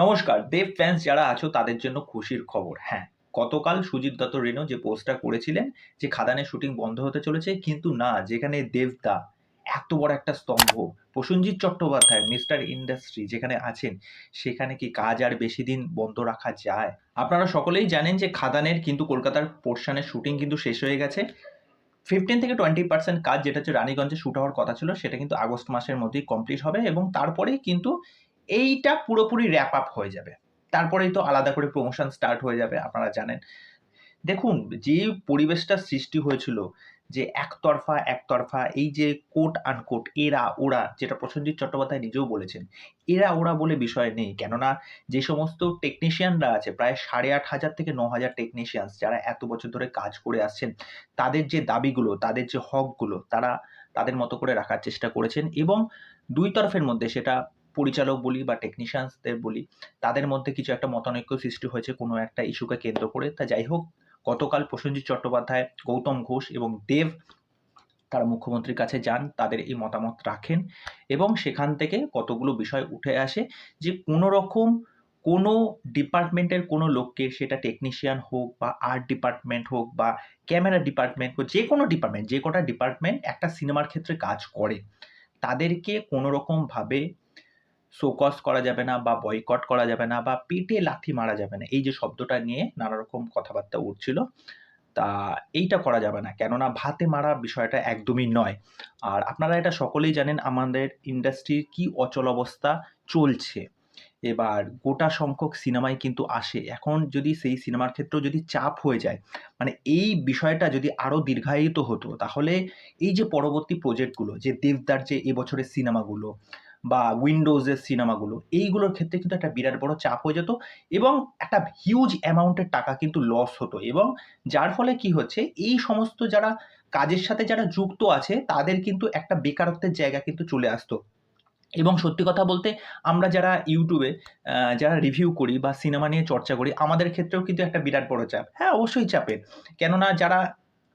নমস্কার, দেব ফ্যান্স যারা আছো তাদের জন্য খুশির খবর। হ্যাঁ, গতকাল সুজিত দত্ত রেনো যে পোস্টটা করেছিলেন যে খাদানের শুটিং বন্ধ হতে চলেছে, কিন্তু না, যেখানে দেবদা এত বড় একটা স্তম্ভ, প্রসেনজিৎ চট্টোপাধ্যায় মিস্টার ইন্ডাস্ট্রি যেখানে আছেন, সেখানে কি কাজ আর বেশি দিন বন্ধ রাখা যায়? আপনারা সকলেই জানেন যে খাদানের কিন্তু কলকাতার পোরশনের শুটিং কিন্তু শেষ হয়ে গেছে। 15 থেকে 20% কাজ যেটা হচ্ছে রানীগঞ্জে শুট হওয়ার কথা ছিল সেটা কিন্তু আগস্ট মাসের মধ্যেই কমপ্লিট হবে এবং তারপরেই কিন্তু এইটা পুরোপুরি র‍্যাপ আপ হয়ে যাবে। তারপরেই তো আলাদা করে প্রমোশন স্টার্ট হয়ে যাবে, আপনারা জানেন। দেখুন, যে পরিবেশটা সৃষ্টি হয়েছিল, যে একতরফা এই যে কোট আনকোট এরা ওরা, যেটা প্রসেনজিৎ চট্টোপাধ্যায় নিজেও বলেছেন, এরা ওরা বলে বিষয় নেই। কেননা যে সমস্ত টেকনিশিয়ানরা আছে, প্রায় 8,500 থেকে 9,000 টেকনিশিয়ানস যারা এত বছর ধরে কাজ করে আসছেন, তাদের যে দাবিগুলো, তাদের যে হকগুলো তারা তাদের মতো করে রাখার চেষ্টা করেছেন এবং ২ তরফের মধ্যে, সেটা পরিচালক বলি বা টেকনিশিয়ানসদের বলি, তাদের মধ্যে কিছু একটা মতানৈক্য সৃষ্টি হয়েছে কোনো একটা ইস্যুকে কেন্দ্র করে। তা যাই হোক, গতকাল প্রসেনজিৎ চট্টোপাধ্যায়, গৌতম ঘোষ এবং দেব তারা মুখ্যমন্ত্রীর কাছে যান, তাদের এই মতামত রাখেন এবং সেখান থেকে কতগুলো বিষয় উঠে আসে যে কোনো রকম কোনো ডিপার্টমেন্টের কোনো লোককে, সেটা টেকনিশিয়ান হোক বা আর্ট ডিপার্টমেন্ট হোক বা ক্যামেরা ডিপার্টমেন্ট হোক, যে কোনো ডিপার্টমেন্ট, যে কটা ডিপার্টমেন্ট একটা সিনেমার ক্ষেত্রে কাজ করে, তাদেরকে কোনো রকমভাবে শোকজ করা যাবে না বা বয়কট করা যাবে না বা পেটে লাথি মারা যাবে না। এই যে শব্দটা নিয়ে নানা রকম কথাবার্তা উঠছিল, তা এইটা করা যাবে না। কেননা ভাতে মারা বিষয়টা একদমই নয়। আর আপনারা এটা সকলেই জানেন আমাদের ইন্ডাস্ট্রির কি অচলাবস্থা চলছে। এবার গোটা সংখ্যক সিনেমাই কিন্তু আসে। এখন যদি সেই সিনেমার ক্ষেত্রেও যদি চাপ হয়ে যায়, মানে এই বিষয়টা যদি আরো দীর্ঘায়িত হতো, তাহলে এই যে পরবর্তী প্রজেক্টগুলো, যে দেবদার যে এবছরের সিনেমাগুলো বা উইন্ডোজের সিনেমাগুলো, এইগুলোর ক্ষেত্রে কিন্তু একটা বিরাট বড় চাপ হয়ে যেত এবং একটা হিউজ অ্যামাউন্টের টাকা কিন্তু লস হতো এবং যার ফলে কি হচ্ছে, এই সমস্ত যারা কাজের সাথে যারা যুক্ত আছে, তাদের কিন্তু একটা বেকারত্বের জায়গা কিন্তু চলে আসতো। এবং সত্যি কথা বলতে, আমরা যারা ইউটিউবে যারা রিভিউ করি বা সিনেমা নিয়ে চর্চা করি, আমাদের ক্ষেত্রেও কিন্তু একটা বিরাট বড় চাপ। হ্যাঁ, অবশ্যই চাপের। কেননা যারা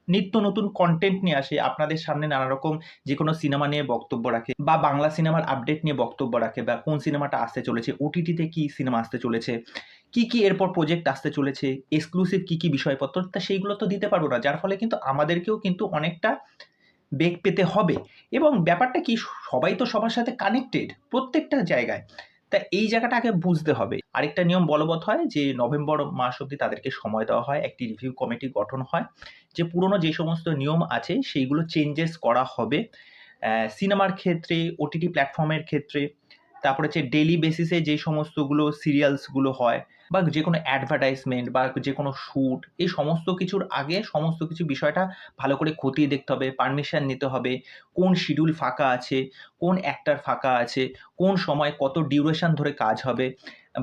নিত্য নতুন কনটেন্ট নিয়ে আসে, আপনাদের সামনে নানা রকম যেকোনো সিনেমা নিয়ে বক্তব্য রাখে বা বাংলা সিনেমার আপডেট নিয়ে বক্তব্য রাখে বা কোন সিনেমাটা আসতে চলেছে, ওটিটিতে কি সিনেমা আসতে চলেছে, কি এরপর প্রজেক্ট আসতে চলেছে, এক্সক্লুসিভ কি বিষয়পত্র, তা সেইগুলো তো দিতে পারবো না। যার ফলে কিন্তু আমাদেরকেও কিন্তু অনেকটা বেগ পেতে হবে এবং ব্যাপারটা কি, সবাই তো সবার সাথে কানেক্টেড প্রত্যেকটা জায়গায়। তা এই জায়গাটা আগে বুঝতে হবে। আরেকটা নিয়ম বলবৎ হয় যে নভেম্বর মাস অবধি তাদেরকে সময় দেওয়া হয়, একটি রিভিউ কমিটি গঠন হয়, যে পুরনো যে সমস্ত নিয়ম আছে সেইগুলো চেঞ্জেস করা হবে সিনেমার ক্ষেত্রে, ওটিটি প্ল্যাটফর্মের ক্ষেত্রে। তারপরে হচ্ছে ডেইলি বেসিসে যে সমস্তগুলো সিরিয়ালসগুলো হয় বা যেকোনো অ্যাডভার্টাইজমেন্ট বা যেকোনো শ্যুট, এই সমস্ত কিছুর আগে সমস্ত কিছু বিষয়টা ভালো করে খতিয়ে দেখতে হবে, পারমিশন নিতে হবে, কোন শিডিউল ফাঁকা আছে, কোন অ্যাক্টর ফাঁকা আছে, কোন সময় কত ডিউরেশন ধরে কাজ হবে।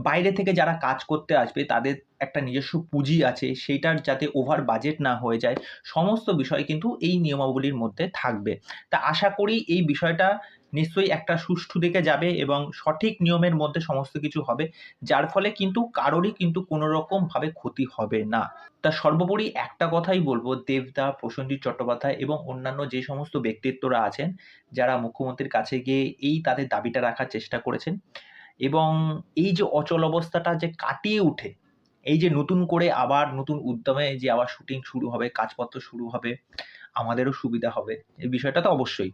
বাইরে থেকে যারা কাজ করতে আসবে তাদের একটা নিজস্ব পুঁজি আছে, সেইটার যাতে ওভার বাজেট না হয়ে যায়, সমস্ত বিষয় কিন্তু এই নিয়মাবলীর মধ্যে থাকবে। তা আশা করি এই বিষয়টা নিশ্চয়ই একটা সুষ্ঠু দিকে যাবে এবং সঠিক নিয়মের মধ্যে সমস্ত কিছু হবে, যার ফলে কিন্তু কারোরই কিন্তু কোনো রকমভাবে ক্ষতি হবে না। তা সর্বোপরি একটা কথাই বলব, দেবদা, প্রসেনজিৎ চট্টোপাধ্যায় এবং অন্যান্য যে সমস্ত ব্যক্তিত্বরা আছেন, যারা মুখ্যমন্ত্রীর কাছে গিয়ে এই তাদের দাবিটা রাখার চেষ্টা করেছেন এবং এই যে অচলাবস্থাটা যে কাটিয়ে উঠে, এই যে নতুন করে আবার নতুন উদ্যমে যে আবার শুটিং শুরু হবে, কাজপত্র শুরু হবে, আমাদেরও সুবিধা হবে। এই বিষয়টা তো অবশ্যই।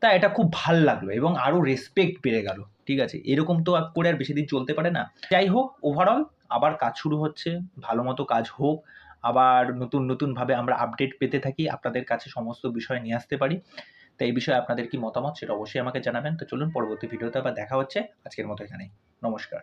তা এটা খুব ভাল লাগলো এবং আরো রেসপেক্ট বেড়ে গেল। ঠিক আছে? এরকম তো করে আর বেশিদিন চলতে পারে না। যাই হোক, ওভারঅল আবার কাজ শুরু হচ্ছে। ভালোমতো কাজ হোক। আবার নতুন ভাবে আমরা আপডেট পেতে থাকি। আপনাদের কাছে সমস্ত বিষয় নিয়ে আসতে পারি। তো এই বিষয়ে আপনাদের কি মতামত সেটা অবশ্যই আমাকে জানাবেন। তো চলুন পরবর্তী ভিডিওতে আবার দেখা হচ্ছে। আজকের মতো এখানেই। নমস্কার।